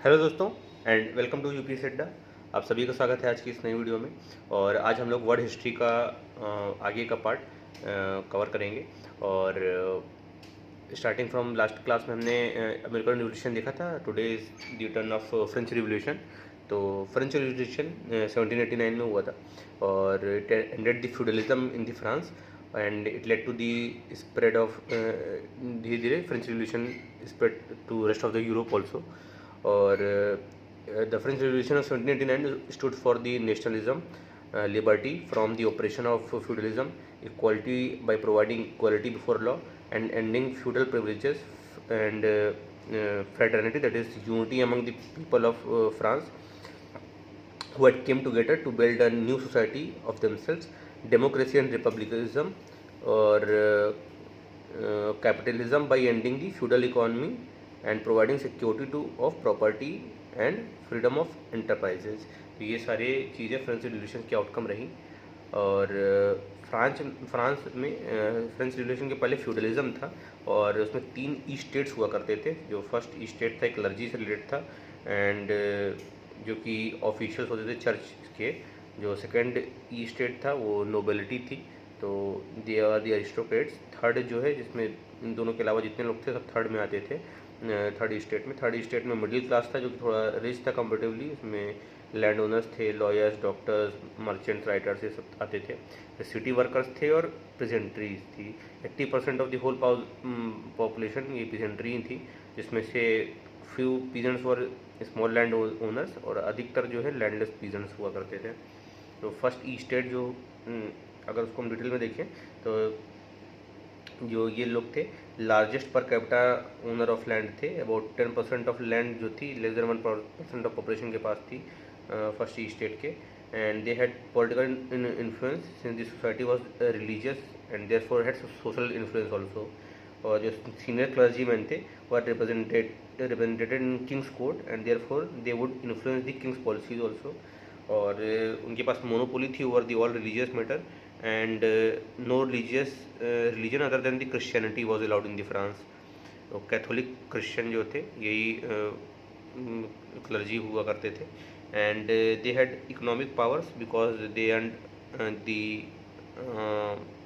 Hello दोस्तों and welcome to UP अड्डा। आप सभी का स्वागत है आज की इस नई वीडियो में। और आज हम लोग वर्ल्ड हिस्ट्री का आगे का पार्ट कवर करेंगे। और स्टार्टिंग फ्रॉम लास्ट क्लास में हमने अमेरिकन रिवोल्यूशन देखा था। Today is the turn of French revolution. तो फ्रेंच रिवोल्यूशन 1789 में हुआ था और it ended the feudalism in the France and it led to the spread of धीरे धीरे French revolution spread to rest of the Europe also. और the French Revolution of 1789 stood for the nationalism, liberty from the oppression of feudalism, equality by providing equality before law, and ending feudal privileges, and fraternity, that is unity among the people of France who had came together to build a new society of themselves, democracy and republicanism, or capitalism by ending the feudal economy and providing security to of property and freedom of enterprises. तो ये सारे चीज़ें French revolution की outcome रही। और France में French revolution के पहले फ्यूडलिज्म था और उसमें 3 ई स्टेट्स हुआ करते थे। जो फर्स्ट ई स्टेट था एक क्लर्जी से रिलेटेड था एंड जो कि ऑफिशियल्स होते थे चर्च के। जो सेकंड ई स्टेट था वो नोबिलिटी थी, तो they are the aristocrats. Third जो है जिसमें इन दोनों के अलावा जितने लोग थे सब थर्ड में आते थे। थर्ड स्टेट में मिडिल क्लास था जो कि थोड़ा रिच था कंपेरेटिवली। इसमें लैंड ओनर्स थे, लॉयर्स, डॉक्टर्स, मर्चेंट्स, राइटर्स, ये सब आते थे। सिटी वर्कर्स थे और पेजेंट्रीज थी। 80% ऑफ द होल पॉपुलेशन ये पेजेंट्री थी, जिसमें से फ्यू पीजेंट्स और स्मॉल लैंड ओनर्स और अधिकतर जो है लैंडलेस पीजेंट्स हुआ करते थे। तो फर्स्ट ई स्टेट जो अगर उसको हम डिटेल में देखें तो जो ये लोग थे largest per capita owner of land थे। अबाउट 10% ऑफ लैंड जो थी लेस देन 1% ऑफ पॉपुलेशन के पास थी फर्स्ट ई स्टेट के। And they had political influence since the society was religious and therefore had social influence also. और जो senior clergyman थे were represented in king's court and therefore they would influence the king's policies also. और उनके पास monopoly थी over the all religious matter and no religion other than the Christianity was allowed in the France। तो Catholic Christian जो थे यही clergy हुआ करते थे। And they had economic powers because they earned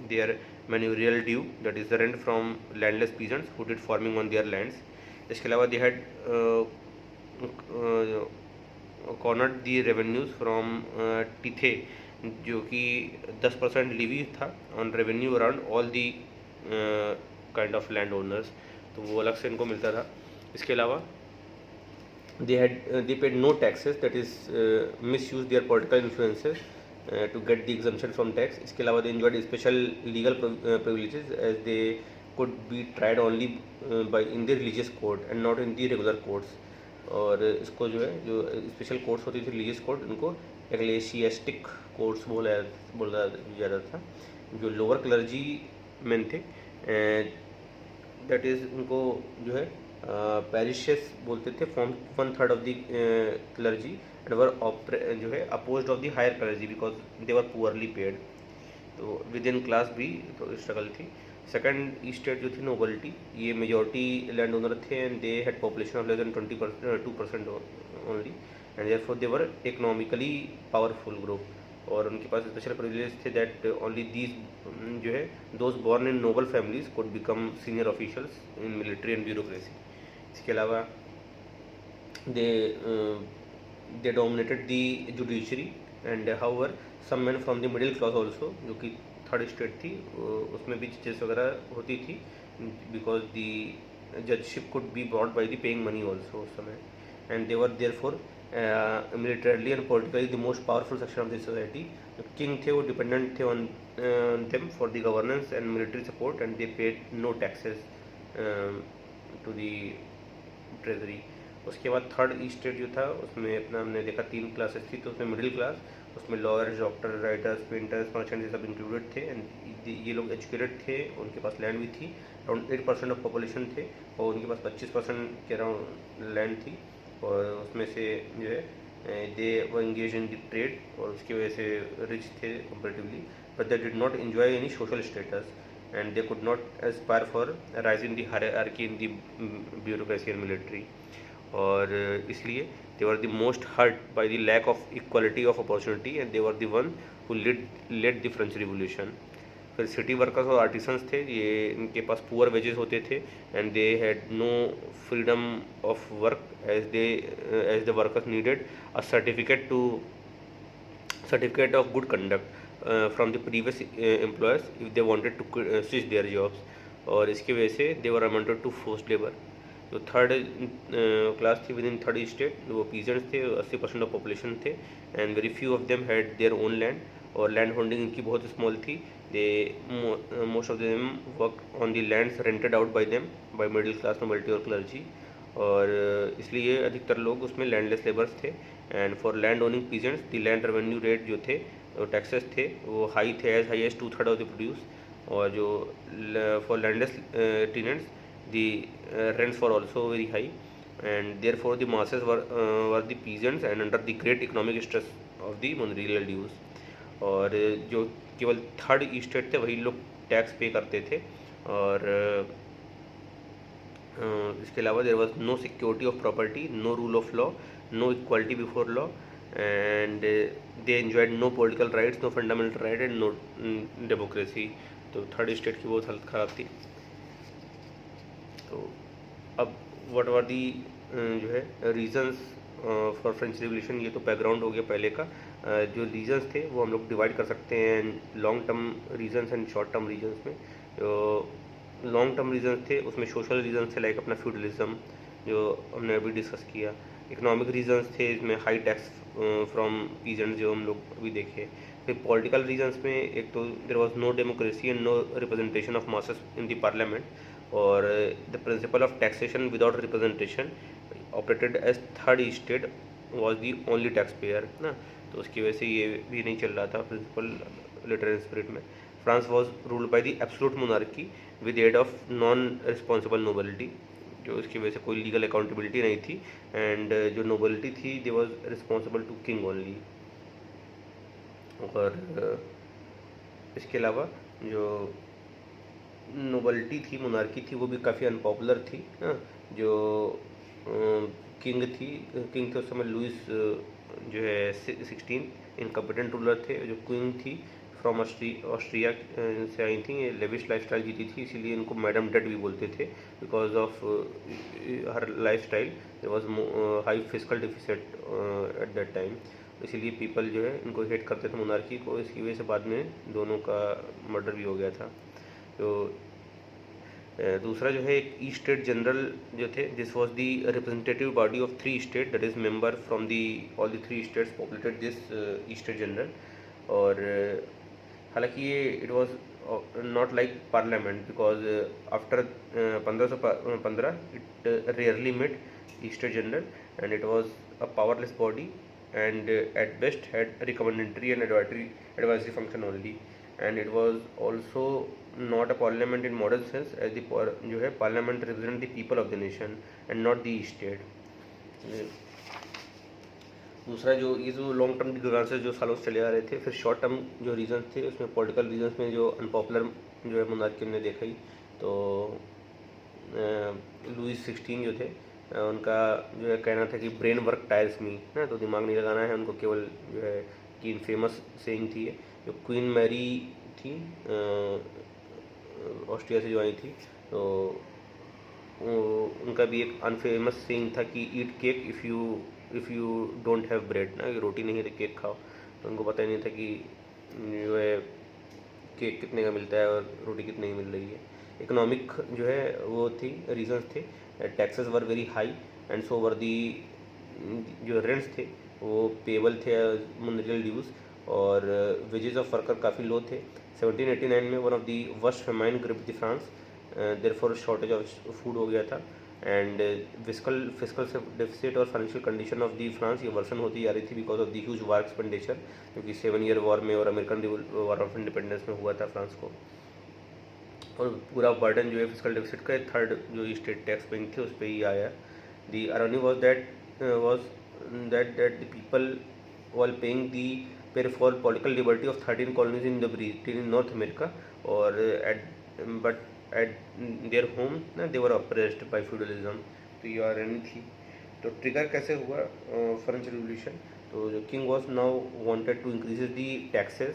their manorial due, that is the rent from landless peasants who did farming on their lands. इसके अलावा they had cornered the revenues from tithe, जो कि 10% levy था on revenue around all the kind of land owners, तो वो अलग से इनको मिलता था। इसके अलावा they paid no taxes, that is misuse their political influences to get the exemption from tax। इसके अलावा they enjoyed special legal privileges as they could be tried only by in the religious court and not in the regular courts। और इसको जो है जो special courts होती थी religious court, उनको एक्लेशियास्टिक कोर्ट्स बोला जाता था। जो लोअर क्लर्जी मैन थे दैट इज़ उनको जो है पैरिशेस बोलते थे, form 1/3 of the clergy and were जो है opposed of the higher clergy because they were poorly paid. तो विद इन क्लास भी तो स्ट्रगल थी। सेकंड स्टेट जो थी नोबिलिटी, ये मेजॉरिटी लैंड ओनर थे and they had population of less than 2% only and therefore they were economically powerful group. और उनके पास स्पेशल प्रिविलेज थे दैट ओनली दीज जो है those born in noble families could become senior officials in military and bureaucracy. इसके अलावा they dominated the judiciary and however some man from the middle class also, जो कि third state थी, उसमें भी जजेस वगैरह होती थी because the judgeship could be brought by the paying money also उस समय। And they were therefore militarily and politically the most powerful section of the society. King थे वो डिपेंडेंट थे on them for the governance and military support and they paid no taxes to the treasury. उसके बाद third ई state जो था उसमें अपना हमने देखा 3 क्लासेस थी। तो उसमें मिडिल क्लास, उसमें lawyers, doctor, writers, painters, merchant ये सब इंक्लूडेड थे एंड ये लोग एजुकेटेड थे, उनके पास लैंड भी थी। अराउंड 8% ऑफ पॉपुलेशन थे और उनके पास 25% के अराउंड लैंड थी। और उसमें से जो है दे वो एंगेज इन द ट्रेड और उसकी वजह से रिच थे comparatively, but they did not enjoy any social status and they could not aspire for rise in the hierarchy in the bureaucracy and military। और इसलिए they were the most hurt by the lack of equality of opportunity and they were the one who led the French revolution. फिर city workers और artisans थे, ये इनके पास poor wages होते थे and they had no freedom of work as the workers needed a certificate of good conduct from the previous employers if they wanted to switch their jobs, और इसकी वजह से they were amounted to forced labor। जो third class थी with in third state, वो peasants थे, 80% of population थे and very few of them had their own land, और लैंड होल्डिंग इनकी बहुत स्मॉल थी। They most of them work on the lands rented out by them by middle class nobility और clergy, और इसलिए अधिकतर लोग उसमें लैंडलेस लेबर्स थे। And for land owning peasants the land revenue rate जो थे, टैक्सेस थे, वो हाई थे, as high as 2/3 of the produce. और जो for landless tenants the rents were also very high, and therefore the masses were the peasants and under the great economic stress of the manorial dues। और जो केवल third state थे वही लोग tax पे करते थे, और इसके अलावा there was no security of property, no rule of law, no equality before law, and they enjoyed no political rights, no fundamental right and no democracy. तो थर्ड स्टेट की बहुत हालत ख़राब थी। तो अब व्हाट वर दी जो है रीजंस फॉर फ्रेंच रिवोल्यूशन, ये तो बैकग्राउंड हो गया पहले का। जो रीजंस थे वो हम लोग डिवाइड कर सकते हैं long term reasons and short term reasons में। जो लॉन्ग टर्म रीजंस थे उसमें सोशल रीजंस थे, लाइक अपना फ्यूडलिज्म जो हमने अभी डिस्कस किया। इकोनॉमिक रीजंस थे, इसमें हाई टैक्स फ्रॉम पीजेंट्स जो हम लोग अभी देखे। फिर पॉलिटिकल रीजंस में एक तो there was no democracy and no representation of masses in the parliament, और the principle of taxation without representation operated as third state was the only tax payer ना, तो उसकी वजह से ये भी नहीं चल रहा था प्रिंसिपल लिटरेरी स्पिरिट में। France was ruled by the absolute monarchy with aid of non responsible nobility, जो इसकी वजह से कोई लीगल अकाउंटेबिलिटी नहीं थी, एंड जो नोबिलिटी थी they was responsible to king only. और इसके अलावा जो नोबलिटी थी, मोनार्की थी, वो भी काफ़ी अनपॉपुलर थी ना। जो किंग थे उस समय लुइस जो है 16 इनकम्पिटेंट रूलर थे। जो क्वीन थी फ्रॉम ऑस्ट्रिया से आई थी, ये लेविश लाइफस्टाइल जीती थी, इसीलिए इनको मैडम डेड भी बोलते थे because of her lifestyle. There was high fiscal deficit at that time, इसीलिए पीपल जो है इनको हेट करते थे मोनार्की को। इसकी वजह से बाद में दोनों का मर्डर भी हो गया था। तो दूसरा जो है एक ई स्टेट जनरल जो थे, this was the representative body of 3 state, that is member from the all the 3 states populated this estate general. और हालांकि ये it was not like parliament because after 1515 it rarely met estate general and it was a powerless body and at best had recommendatory and advisory function only, and it was also not a parliament in modern sense as the जो है parliament represent the people of the nation and not the state। दूसरा जो ये जो long term ग्रांसेस जो सालों से चले आ रहे थे। फिर शॉर्ट टर्म जो रीजंस थे उसमें पॉलिटिकल रीजंस में जो अनपॉपुलर जो है मोनार्की हमने देखा ही, तो लुइस 16 जो थे उनका जो है कहना था कि ब्रेन वर्क टायर्स मी ना, तो दिमाग नहीं लगाना है उनको, केवल जो है कि फेमस सेइंग थी। जो क्वीन मैरी थी ऑस्ट्रिया से जो आई थी, तो उनका भी एक अनफेमस सेइंग था कि eat cake if you don't have bread ना, रोटी नहीं है तो केक खाओ। तो उनको पता ही नहीं था कि जो है केक कितने का मिलता है और रोटी कितने की मिल रही है। इकोनॉमिक जो है वो थी रीजंस थे, taxes were very high and so were the जो रेंट्स थे वो पेबल थे मुनरियल ड्यूज, और वेजेस ऑफ वर्कर काफ़ी लो थे। 1789 में one of the worst famine grip the France, therefore shortage of food हो गया था, एंड फिस्कल डेफिसिट और financial condition of the France ये वर्सन होती जा रही थी because of the huge war expenditure, क्योंकि 7 ईयर वॉर में और अमेरिकन वॉर ऑफ इंडिपेंडेंस में हुआ था फ्रांस को। और पूरा बर्डन जो है फिस्कल डेफिसिट का थर्ड जो स्टेट टैक्स पेइंग थे उस पर ही आया। दी अरोनी वाज दैट द पीपल वाल पेइंग दी पेर for political liberty of 13 colonies in the Britain in north America, और एट देयर होम ना दे वर अप्रेस्ड बाय फ्यूडलिज्म। तो ये आयरनी थी। तो ट्रिगर कैसे हुआ फ्रेंच रिवॉल्यूशन? तो जो king was now wanted to increase the taxes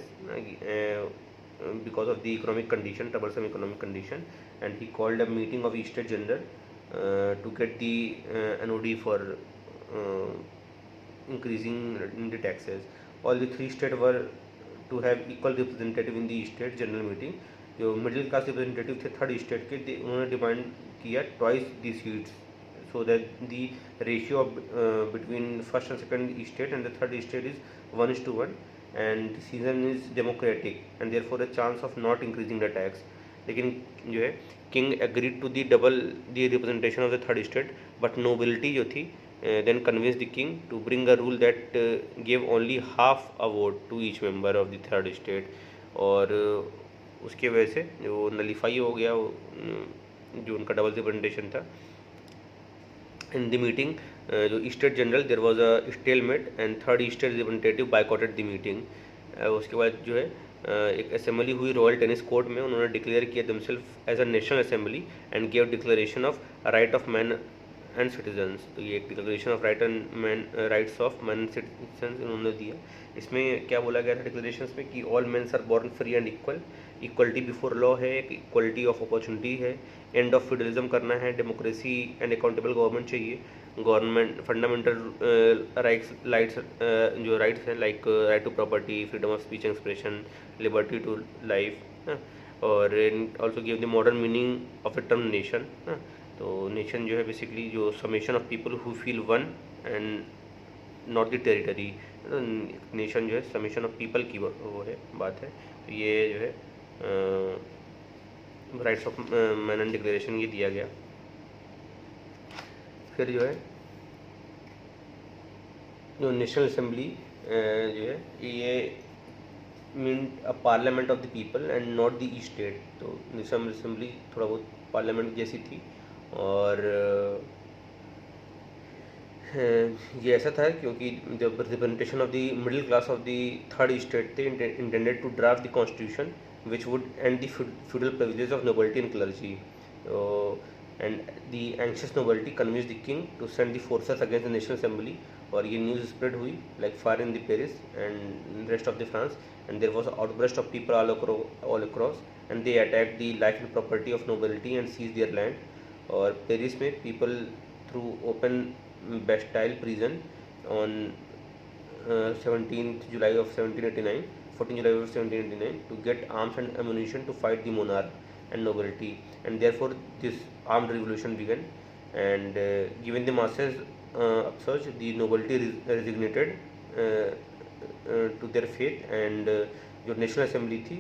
because of the economic condition, troublesome economic condition, and he called a meeting of East State General to get the NOD for uh, increasing the taxes. All the three states were to have equal representative in the state general meeting. जो middle class representative थे third state के, उन्होंने demand किया twice the seats, so that the ratio of between first and second state and the third state is 1:1, and decision is democratic and therefore a chance of not increasing the tax. लेकिन जो है king agreed to the double the representation of the third state, but nobility जो थी then convince the king to bring a rule that give only half a vote to each member of the third state, और उसके वजह से जो nullify हो गया जो उनका डबल रिप्रेजेंटेशन था. In the meeting, जो state general there was a stalemate and third state representative boycotted the meeting. उसके बाद जो है एक असेंबली हुई रॉयल टेनिस कोर्ट में, उन्होंने डिक्लेयर किया themself as a national assembly and gave declaration of right of man and citizens. तो ये एक declaration of rights of man and citizens इन्होंने दिया. इसमें क्या बोला गया था डिक्लेरेशन में कि all mens are born free and equal, equality before law है, इक्वलिटी ऑफ अपॉर्चुनिटी है, एंड ऑफ फेडरलिज्म करना है, डेमोक्रेसी एंड अकाउंटेबल गवर्नमेंट चाहिए, गवर्नमेंट फंडामेंटल राइट्स जो राइट्स हैं like right to property, freedom of speech and expression, liberty to life, और also give the modern meaning of the term nation. तो nation जो है basically जो summation of people who feel one and not the territory. Nation जो है summation of people की वो है बात है. तो ये जो है rights of man and declaration ये दिया गया. फिर जो है जो नेशनल असेंबली जो है ये mean a parliament of the people and not the state. तो नेशनल असेंबली थोड़ा बहुत पार्लियामेंट जैसी थी, और ये ऐसा था क्योंकि जब representation of the middle class of the third state थे intended to draft the constitution which would end the feudal privileges of nobility and clergy. And the anxious nobility convinced the king to send the forces against the national assembly, और ये news spread हुई like far in the Paris and rest of the France, and there was an outburst of people all across, and they attacked the life and property of nobility and seized their land. और Paris में people through open Bastille prison on 14th July of 1789 to get arms and ammunition to fight the monarch and nobility, and therefore this armed revolution began. And given the masses upsurge, the nobility resignated to their fate, and जो national assembly थी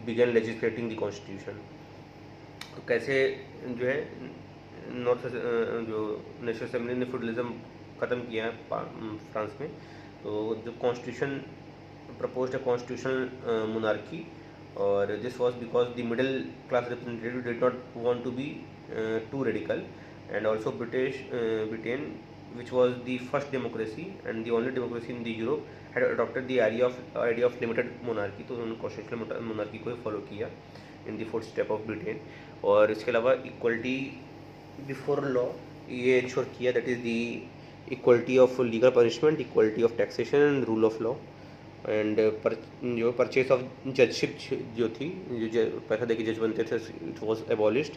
begin लेजिस्लेटिंग the constitution. तो कैसे जो है north जो national assembly ने federalism ख़त्म किया फ्रांस में. तो जो constitution proposed a constitutional monarchy, or this was because the middle class representative did not want to be too radical, and also Britain, which was the first democracy and the only democracy in the Europe, had adopted the idea of limited monarchy. तो उन्होंने constitutional monarchy को follow किया in the fourth step of Britain. और इसके अलावा equality before law ये ensure किया, that is the equality of legal punishment, equality of taxation and rule of law. And जो परचेस ऑफ जजशिप जो थी, जो पैसा देके जज बनते थे, it was abolished.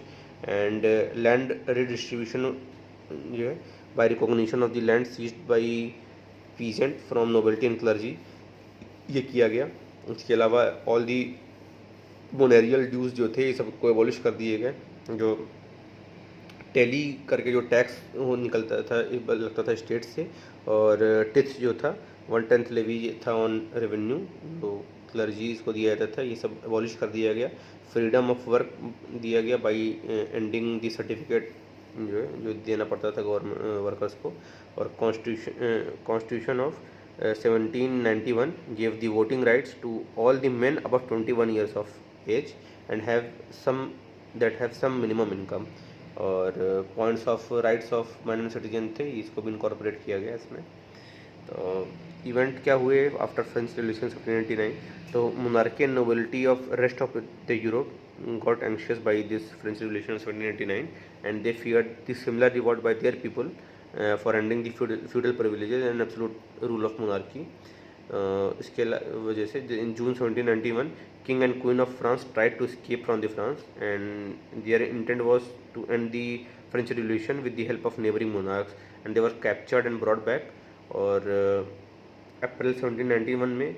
And land redistribution जो है by recognition of the land seized by peasant from nobility and clergy, ये किया गया. इसके अलावा ऑल दी बोनेरियल ड्यूज जो थे ये सबको एबॉलिश कर दिए गए. जो टेली करके जो टैक्स वो निकलता था लगता था स्टेट से, और टिथ्स जो था 1/10 लेवी था ऑन रेवेन्यू, तो क्लर्जीज को दिया जाता था, ये सब एबॉलिश कर दिया गया. फ्रीडम ऑफ वर्क दिया गया बाय एंडिंग दी सर्टिफिकेट जो देना पड़ता था गवर्नमेंट वर्कर्स को. और constitution of 1791 give the voting rights to all the men above 21 years of age and have some minimum income. और points of rights of man and citizen थे, इसको भी इनकॉर्पोरेट किया गया इसमें. तो इवेंट क्या हुए आफ्टर फ्रेंच रिवॉल्यूशन 1789? तो monarchy and nobility of rest of the Europe got anxious by this French Revolution of 1789, and they feared the similar revolt by their people for ending the feudal privileges and absolute rule of monarchy. इसके वजह से in June 1791 king and queen of France tried to escape from the France and their intent was to end the French revolution with the help of neighbouring monarchs and they were captured and brought back. और April 1791 में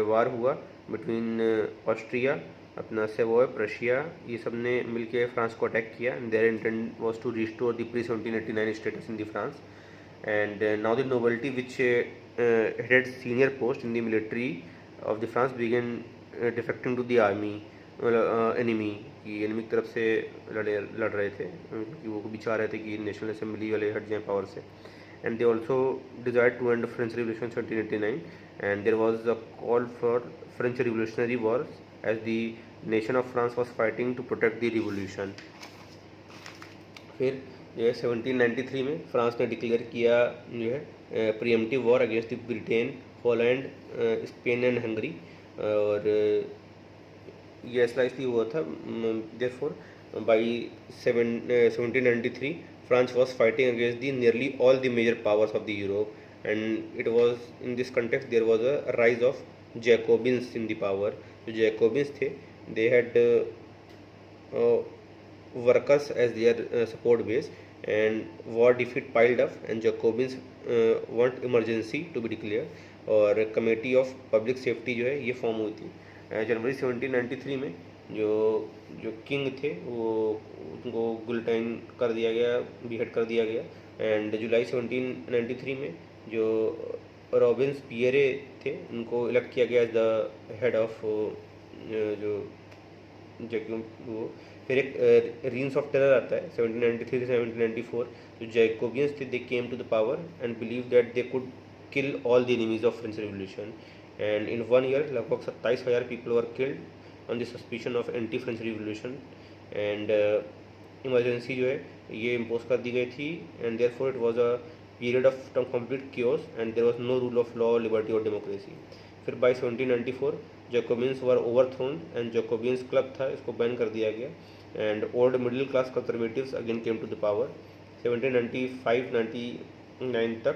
war हुआ between Austria, अपना Savoy, Prussia, ये सब ने मिलकर France को attack किया and their intent was to restore the pre 1789 status in the France and now the nobility which headed senior post in the military of the France began defecting to the army, enemy की enemy की तरफ से लड़ रहे थे क्योंकि वो भी चाह रहे थे कि नेशनल असेंबली वाले हट जाएं पावर से। And they also desired to end French Revolution 1789 and there was a call for French Revolutionary Wars as the nation of France was fighting to protect the revolution। फिर जो है 1793 में France ने declare किया जो है pre-emptive war against Britain, Poland, Spain and Hungary. और ये ऐसा इसलिए हुआ था therefore by 1793 France was fighting against the nearly all the major powers of the Europe, and it was in this context there was a rise of Jacobins in the power। जो Jacobins थे they had workers as their support base and war defeat piled up and Jacobins want emergency to be declared और committee of public safety जो है ये form हुई थी। जनवरी 1793 में जो किंग थे वो उनको गुलटाइन कर दिया गया, बीहेड कर दिया गया एंड जुलाई 1793 में जो रॉबिन्स पियरे थे उनको इलेक्ट किया गया एज द हेड ऑफ जो वो। फिर एक रीन्स ऑफ टेरर आता है 1793 से 1794। जो जैकोबियंस थे they came to the power and believe that they could kill all the enemies of French revolution and in 1 year लगभग 27,000 people were killed on the suspicion of anti French revolution and emergency जो है ये impose कर दी गई थी and therefore it was a period of complete chaos and there was no rule of law, liberty और democracy. फिर by 1794 Jacobians were overthrown and Jacobins club था इसको बैन कर दिया गया and old middle class conservatives again came to the power. 1795-99 तक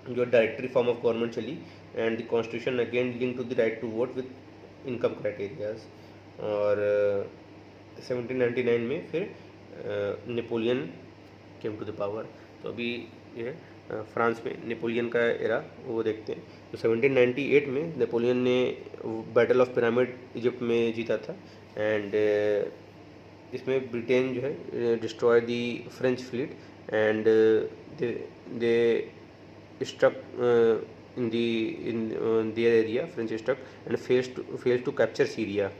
जो directory form of government चली and the constitution again link to the right to vote with income criterias. और 1799 में फिर Napoleon came to the power. तो अभी ये France में नेपोलियन का एरा वो देखते हैं। तो 1798 में नेपोलियन ने बैटल ऑफ पिरामिड इजिप्ट में जीता था एंड इसमें ब्रिटेन जो है destroy the French fleet and they struck in their area French struck and failed to capture Syria,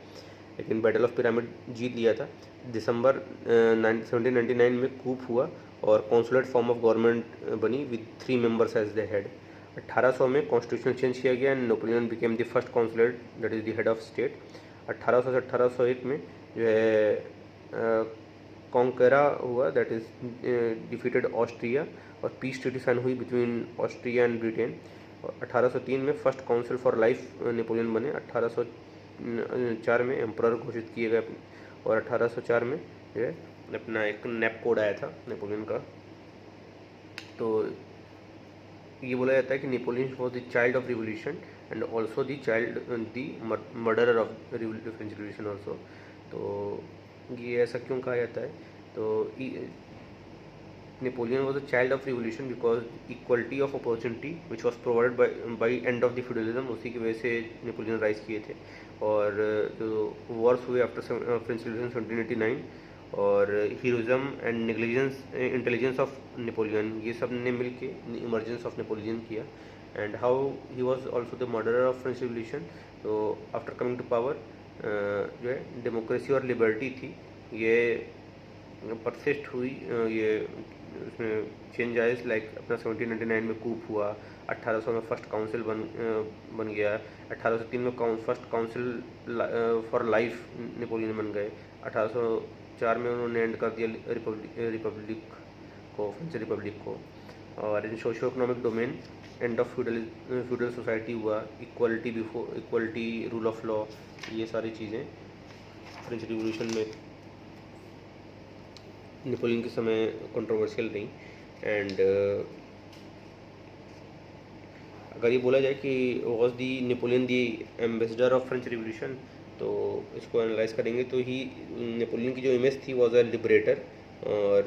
लेकिन बैटल ऑफ पिरामिड जीत लिया था। दिसंबर 1799 में कूप हुआ और कॉन्सुलेट फॉर्म ऑफ गवर्नमेंट बनी with 3 members as the head. 1800 में constitution change किया गया and Napoleon became the first consulate that is the head of state. 1800 से 1801 में जो है कॉन्करा हुआ दैट इज़ डिफीटेड ऑस्ट्रिया और पीस ट्रीटी साइन हुई बिटवीन ऑस्ट्रिया एंड ब्रिटेन। 1803 में first council for life Napoleon बने। 1804 में एम्परर घोषित किए गए और 1804 में जो है अपना एक नैप कोड आया था नेपोलियन का। तो ये बोला जाता है कि Napoleon was the child of revolution and also the child the murderer of French revolution also. तो ये ऐसा क्यों कहा जाता है? तो Napoleon was a child of revolution because equality of opportunity which was provided by end of the feudalism, उसी की वजह से नेपोलियन राइज किए थे। और जो वॉर्स हुए आफ्टर फ्रेंच रिवॉल्यूशन 1789 और heroism and negligence intelligence of Napoleon ये सब ने मिल के इमरजेंस ऑफ नेपोलियन किया and how he was also the murderer of French revolution. तो आफ्टर कमिंग टू पावर जो है डेमोक्रेसी और लिबर्टी थी ये परसिस्ट हुई, ये उसमें चेंज आए लाइक अपना 1799 में कूप हुआ, 1800 में फर्स्ट काउंसिल बन गया, 1803 में first council for life Napoleon बन गए, 1804 में उन्होंने एंड कर दिया रिपब्लिक को, फ्रेंच रिपब्लिक को। और in socio economic domain end of feudal society हुआ, इक्वलिटी रूल ऑफ लॉ, ये सारी चीज़ें फ्रेंच रिवॉल्यूशन में नेपोलियन के समय कंट्रोवर्शियल रही। एंड अगर ये बोला जाए कि was the Napoleon the ambassador of French revolution, तो इसको एनालाइज करेंगे तो ही नेपोलियन की जो इमेज थी वॉज अ लिबरेटर, और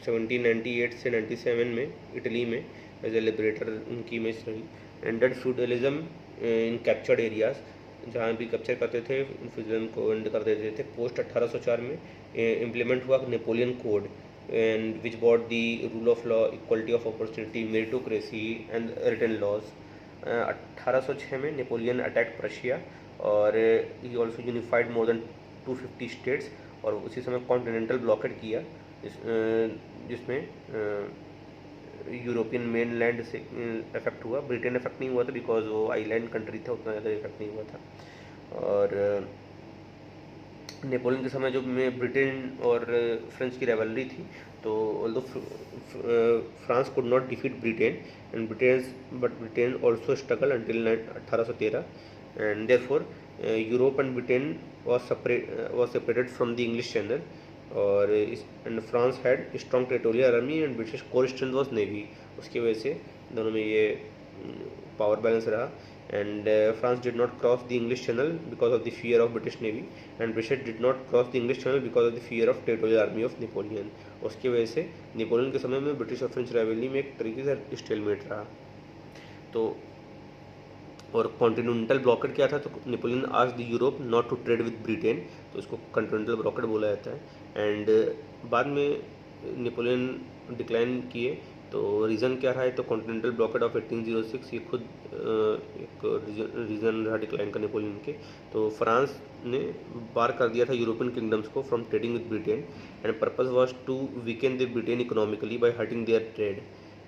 1798 से 97 में इटली में एज ए लिबरेटर उनकी इमेज रही। एंडेड फ्यूडलिज्म इन कैप्चर्ड एरियाज, जहाँ भी कैप्चर करते थे फ्यूडलिज्म को एंड कर देते थे। पोस्ट 1804 में इम्प्लीमेंट हुआ Napoleon code, and which brought the rule of law, equality of opportunity, meritocracy and written laws. 1806 में नेपोलियन अटैक प्रशिया, और he also unified more than 250 states, और उसी समय कॉन्टिनेंटल ब्लॉकेड किया, जिसमें यूरोपियन मेन लैंड से इफेक्ट हुआ। ब्रिटेन इफेक्ट नहीं हुआ था बिकॉज वो आइलैंड कंट्री था, उतना ज़्यादा इफेक्ट नहीं हुआ था। और नेपोलियन के समय जो में ब्रिटेन और फ्रेंच की रेवलरी थी, तो although France could not defeat Britain and Britain also struggle until 1813, and therefore Europe and Britain was separated from the English Channel, और and France had strong territorial army and British core strength was navy. उसकी वजह से दोनों में ये power balance रहा। And France did not cross the English channel because of the fear of British navy, and British did not cross the English channel because of the fear of territorial army of Napoleon. उसकी वजह से Napoleon के समय में British और French rivalry में एक तरीके से स्टेलमेट रहा। तो और कॉन्टिनेंटल ब्लॉकेड क्या था, तो Napoleon asked the Europe not to trade with Britain, तो इसको कॉन्टिनेंटल ब्लॉकेड बोला जाता है। एंड बाद में नेपोलियन डिक्लाइन किए, तो रीज़न क्या रहा है, तो कॉन्टिनेंटल ब्लॉकेड ऑफ 1806 ये खुद एक रीज़न रहा डिक्लाइन का नेपोलियन के। तो फ्रांस ने बार कर दिया था यूरोपियन किंगडम्स को from trading with Britain, and purpose was to weaken the Britain economically by hurting their trade,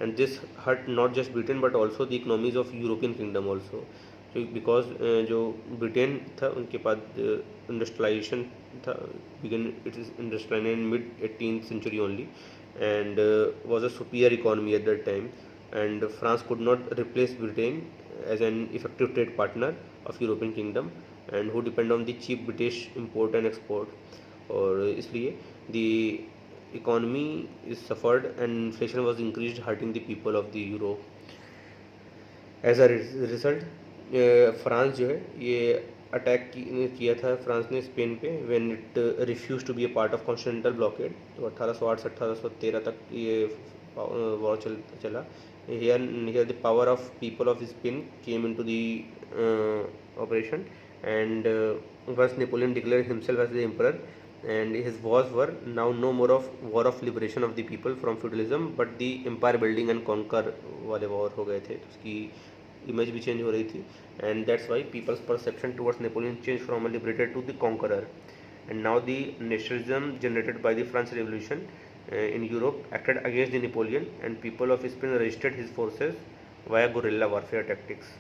and this hurt not just Britain but also the economies of European kingdom also, because जो Britain था उनके पास industrialisation था, begin it is industrial in mid 18th century only, and was a superior economy at that time, and France could not replace Britain as an effective trade partner of European kingdom and who depend on the cheap British import and export, और इसलिए the economy is suffered and inflation was increased, hurting the people of the Europe. As a result, France जो है ये attack किया था France ने Spain पे when it refuse to be a part of continental blockade. तो 1808 से 1813 तक ये वॉर चला। Here the power of people of Spain came into the operation, and once Napoleon declared himself as the emperor, and his wars were now no more of war of liberation of the people from feudalism but the empire building and conquer वाले war हो गए थे। तो उसकी image भी change हो रही थी, and that's why people's perception towards Napoleon changed from a liberator to the conqueror, and now the nationalism generated by the French Revolution in Europe acted against the Napoleon, and people of Spain resisted his forces via guerrilla warfare tactics.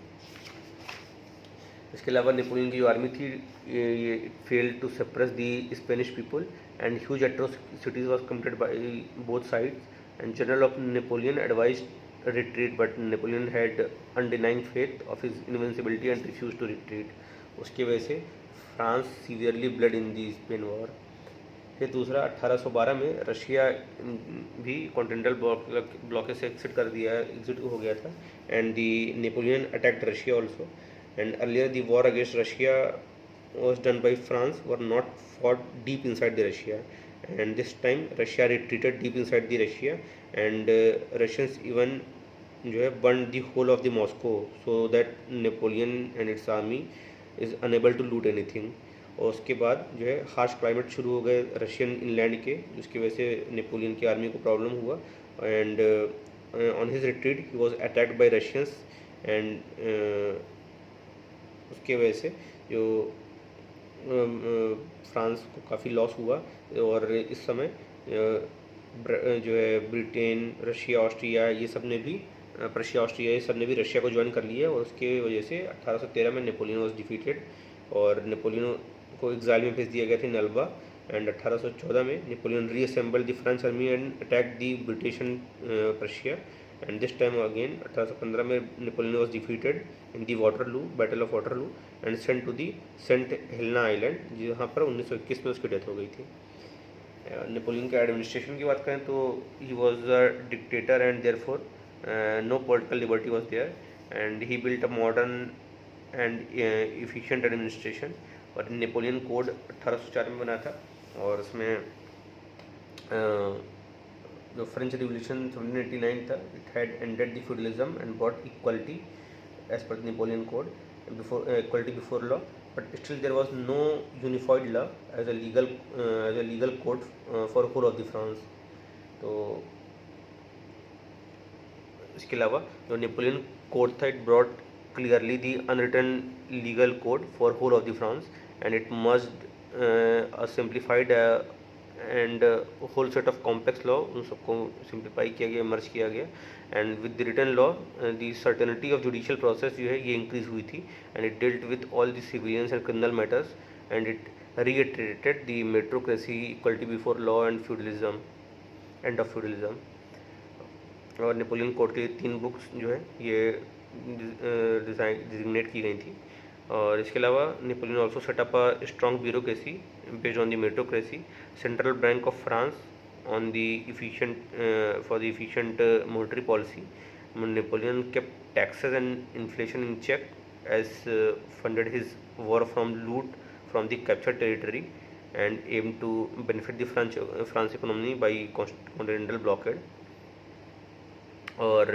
इसके अलावा Napoleon की जो army थी ये failed to suppress the Spanish people, and huge atrocities was committed by both sides, and general of Napoleon advised retreat but Napoleon had undying faith of his invincibility and refuse to retreat. उसकी वजह से France severely bled in the Spain war. फिर दूसरा 1812 में Russia भी continental blockage से exit हो गया था, and the Napoleon attacked Russia also, and earlier the war against Russia was done by France were not fought deep inside the Russia, and this time Russia retreated deep inside the Russia, and Russians even जो है burned the whole of the Moscow so that Napoleon and its army is unable to loot anything। और उसके बाद जो है harsh climate शुरू हो गए रशियन इनलैंड के, जिसकी वजह से नेपोलियन की आर्मी को प्रॉब्लम हुआ, and on his retreat he was attacked by Russians, and उसके वजह से जो फ्रांस को काफ़ी लॉस हुआ। और इस समय जो है ब्रिटेन, रशिया, ऑस्ट्रिया ये सब ने भी प्रशिया, ऑस्ट्रिया ये सब ने भी रशिया को ज्वाइन कर लिया, और उसके वजह से 1813 में नेपोलियन वॉज डिफीटेड और नेपोलियन को एग्जाइल में भेज दिया गया था इन अल्बा, एंड 1814 में Napoleon reassembled the French army and attack the British and Prussia, and this time again 1815 में Napoleon was defeated in the Waterloo, battle of Waterloo, and sent to the Saint Helena island, जहाँ पर 1921 में उसकी death हो गई थी। Napoleon के administration की बात करें तो he was a dictator and therefore no political liberty was there and he built a modern and efficient administration. और नेपोलियन कोड 1804 में बना था और उसमें जो फ्रेंच रिवोल्यूशन 1789 था, it had ended the feudalism and brought equality as per Napoleon code before equality before law, but still there was no unified law as a legal code for whole of the France। तो इसके अलावा जो Napoleon code था, it brought clearly the unwritten legal code for whole of the France and it must simplified and whole set of complex law, उन सबको simplify किया गया, merge किया गया। And with the written law the certainty of judicial process जो है ये increase हुई थी and it dealt with all the civilians and criminal matters and it reiterated the meritocracy, equality before law and feudalism, end of feudalism. और Napoleon code की 3 books जो है ये डिजिग्नेट की गई थी। और इसके अलावा Napoleon also set up a strong bureaucracy based on the meritocracy, central bank of France on the for the efficient monetary policy. Napoleon kept taxes and inflation in check as funded his war from loot from the captured territory and aimed to benefit the France economy by continental blockade। और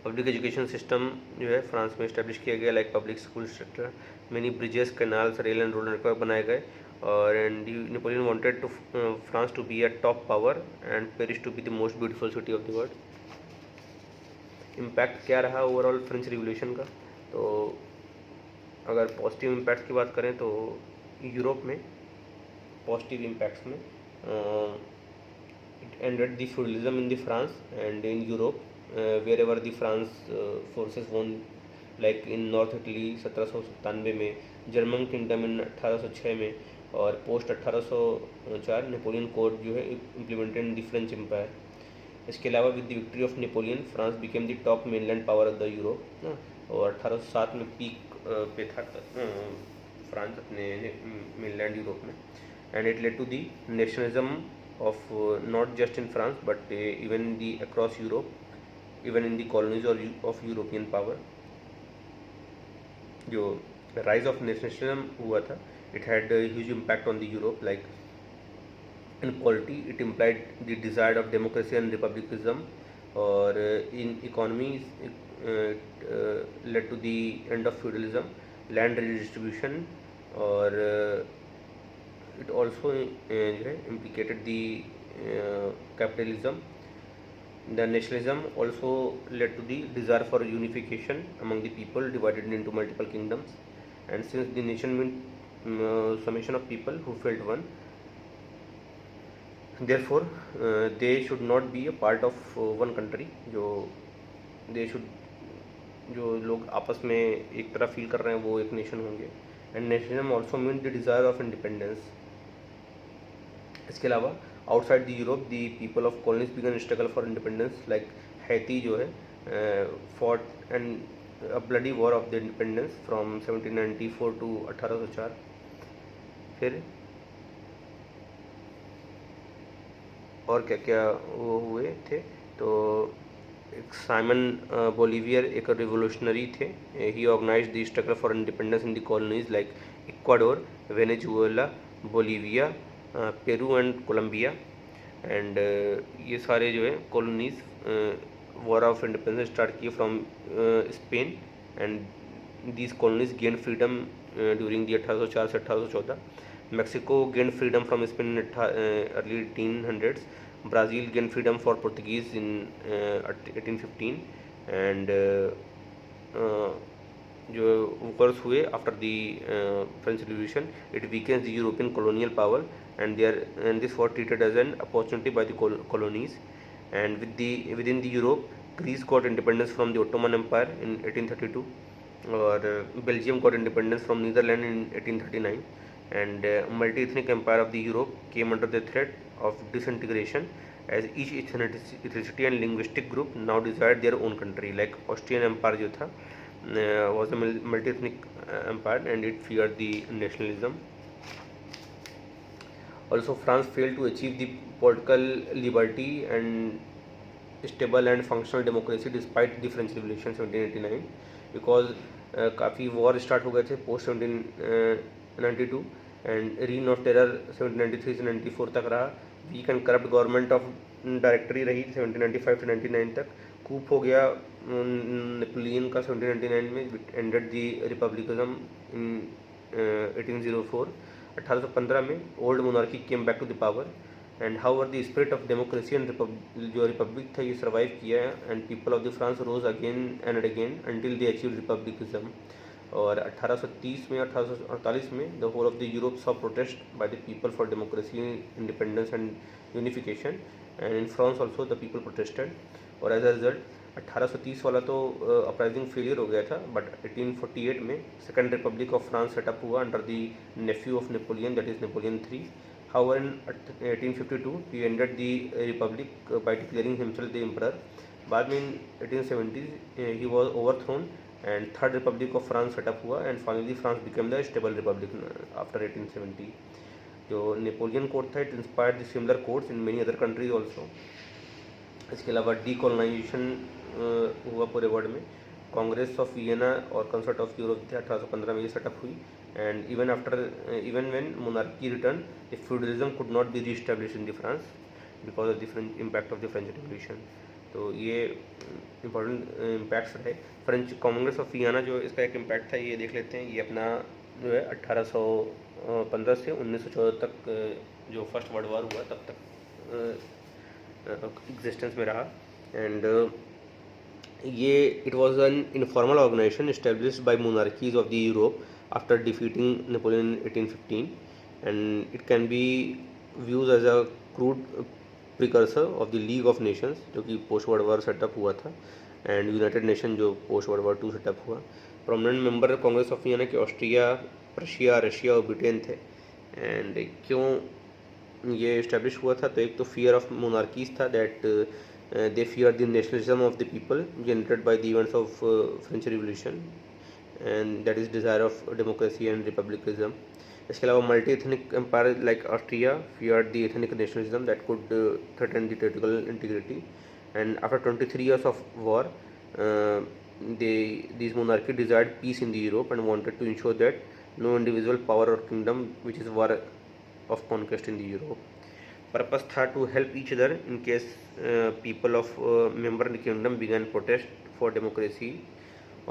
public education system जो है France में establish किया गया, like public school structure, many bridges, canals, rail and road network बनाए गए। और and Napoleon wanted to France to be a top power and Paris to be the most beautiful city of the world. Impact क्या रहा overall French revolution का? तो अगर positive impact की बात करें तो यूरोप में पॉजिटिव इम्पैक्ट्स में it ended the feudalism in the France and in Europe wherever the France forces won, like in north Italy 1797 में, जर्मन किंगडम इन 1806 में, और पोस्ट 1804 नेपोलियन कोड जो है implemented in the French empire. इसके अलावा with the victory of Napoleon France became the top mainland power of the Europe. और 1807 में peak पे था फ्रांस अपने मेनलैंड यूरोप में। And it led to the nationalism of not just in France but even the across Europe, even in the colonies of European power। जो rise of nationalism हुआ था, it had a huge impact on the Europe, like in polity it implied the desire of democracy and republicanism, और in economy it led to the end of feudalism, land redistribution, और it also जो है implicated the capitalism। The nationalism also led to the desire for unification among the people divided into multiple kingdoms, and since the nation meant summation of people who felt one, therefore they should not be a part of one country। जो लोग आपस में एक तरह feel कर रहे हैं वो एक नेशन होंगे। And nationalism also mean the desire of independence. इसके अलावा outside the Europe, the people of colonies began struggle for independence, like Haiti जो है fought and a bloody war of the independence from 1794 to 1804। फिर और क्या क्या वो हुए थे? तो एक साइमन बोलीवियर एक रिवोल्यूशनरी थे, he organised the struggle for independence in the colonies like Ecuador, Venezuela, Bolivia, Peru and Colombia. And ये सारे जो है colonies war of independence start किए from Spain and these colonies gain freedom during the 1804 से 1814। Mexico gain freedom from Spain in early 1800s। Brazil gain freedom for Portuguese in 1815। And जो wars हुए after the French revolution, it weakens the European colonial power and this was treated as an opportunity by the colonies। And within the Europe, Greece got independence from the Ottoman Empire in 1832, और Belgium got independence from Netherlands in 1839, and multi-ethnic empire of the Europe came under the threat of disintegration as each ethnicity and linguistic group now desired their own country। like Austrian Empire जो था was a multi-ethnic empire and it feared the nationalism। Also, France failed to achieve the political liberty and stable and functional democracy despite the French Revolution 1789, because काफ़ी war start हो गए थे post 1792 and reign of terror 1793 से 94 तक रहा। Weak and corrupt government of directory रही 1795 से 99 तक। कूप हो गया नेपोलियन का 1799 में, एंडेड दी रिपब्लिकनिज्म इन 1804। 1815 में old monarchy came back to the power and however the spirit of democracy and जो रिपब्लिक था ये सर्वाइव किया है and people of the France rose again and again until they achieve republicanism. और 1830 में 1848 में the whole of the Europe saw protest by the people for democracy independence and unification and in France also the people protested. और as a result 1830 वाला तो uprising failure हो गया था, but 1848 में second republic of France setup हुआ under the nephew of Napoleon, that is Napoleon III। However, in 1852 he ended the republic by declaring himself the emperor. बाद में in 1870 he was overthrown and third republic of France set up हुआ and finally France became the stable republic after 1870। जो Napoleon code था it inspired the similar codes in many other countries also। इसके अलावा decolonisation हुआ पूरे world में। Congress of Vienna और concert of Europe थे 1815 में ये सेटअप हुई and even when monarchy return the feudalism could not be re-establish in the France because of the impact of the French revolution. तो ये इंपॉर्टेंट इम्पैक्ट्स रहे। French Congress of Vienna जो इसका एक इम्पैक्ट था ये देख लेते हैं। ये अपना जो है 1815 से 1914 तक जो फर्स्ट वर्ल्ड वॉर हुआ तब तक एग्जिस्टेंस में रहा एंड ये it was an informal organisation established by monarchies of the Europe after defeating Napoleon 1815 and it can be views as a crude precursor of the League of Nations जो कि post world war setup हुआ था and United Nation जो post world war II setup हुआ। Prominent member Congress of Vienna के Austria, Prussia, Russia और Britain थे। And क्यों ये इस्टेब्लिश हुआ था, तो एक तो फियर ऑफ मोनार्कीज था that they feared the nationalism of the people generated by the events of French Revolution and that is desire of democracy and republicanism। इसके अलावा multi ethnic empire like Austria feared the ethnic nationalism that could threaten the territorial integrity and after 23 years of war these monarchy desired peace in the Europe and wanted to ensure that no individual power or kingdom which is war of conquest in the Europe। Purpose था to help each other in case people of member kingdom began protest for democracy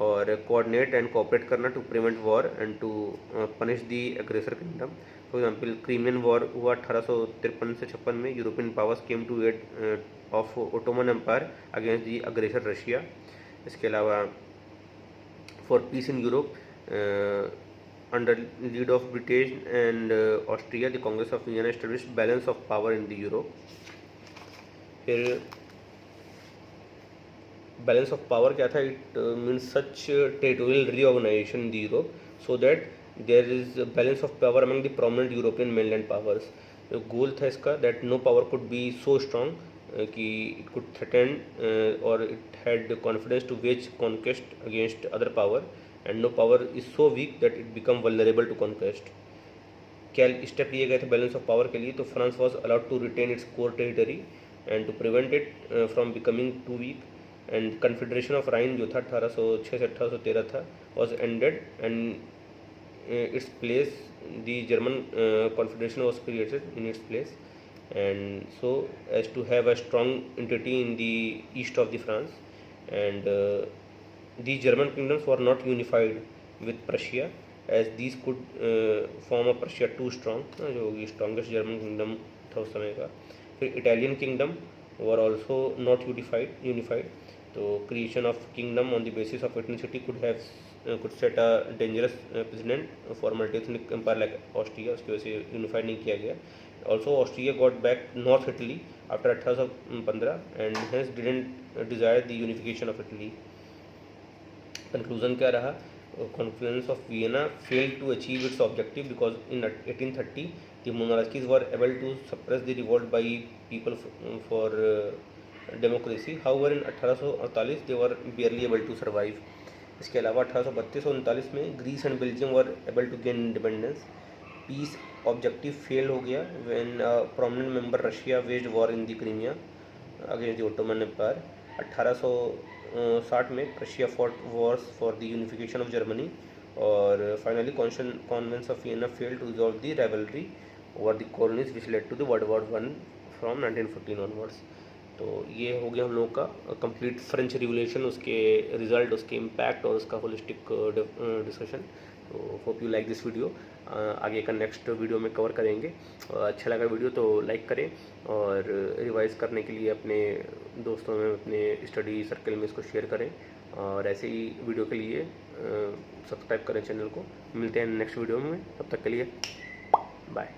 और coordinate and cooperate करना to prevent war and to punish the aggressor kingdom. For example Crimean war हुआ 1853 से 56 में। European powers came to aid of Ottoman empire against the aggressor Russia. इसके अलावा for peace in Europe under lead of Britain and Austria, the Congress of Vienna established balance of power in the Europe। फिर balance of power क्या था? It means such territorial reorganization in the Europe so that there is a balance of power among the prominent European mainland powers। जो गोल था इसका that no power could be so strong कि it could threaten or it had confidence to wage conquest against other power and no power is so weak that it become vulnerable to conquest। क्या step लिए गए थे balance of power के लिए? तो France was allowed to retain its core territory and to prevent it from becoming too weak and confederation of Rhine जो था 1806 से 1813 था was ended and its place the German confederation was created in its place and so as to have a strong entity in the east of the France and these German kingdoms were not unified with Prussia as these could form a Prussia too strong जो strongest German kingdom था उस समय का। फिर Italian kingdom were also not unified तो creation of kingdom on the basis of ethnicity could set a dangerous precedent for multi-ethnic empire like Austria। उसकी वजह से unified नहीं किया गया। Also Austria got back North Italy after 1815 and hence didn't desire the unification of Italy। Conclusion क्या रहा? Conference of Vienna failed to achieve its objective because in 1830 the monarchies were able to suppress the revolt by people for democracy. However in 1848 they were barely able to survive. इसके अलावा 1832 और 39 में Greece and Belgium were able to gain independence. Peace objective fail हो गया when prominent member Russia waged war in the Crimea against the Ottoman empire. 1860 में Russia fought wars for the unification of Germany और finally convention of Vienna failed to resolve the rivalry over the colonies which led to the world war one from 1914 onwards. तो ये हो गया हम लोगों का complete French revolution, उसके result, उसके इम्पैक्ट और उसका होलिस्टिक डिस्कशन। तो hope you like this video. आगे का नेक्स्ट वीडियो में कवर करेंगे। अच्छा लगा वीडियो तो लाइक करें और रिवाइज करने के लिए अपने दोस्तों में, अपने स्टडी सर्कल में इसको शेयर करें और ऐसे ही वीडियो के लिए सब्सक्राइब करें चैनल को। मिलते हैं नेक्स्ट वीडियो में, तब तक के लिए बाय।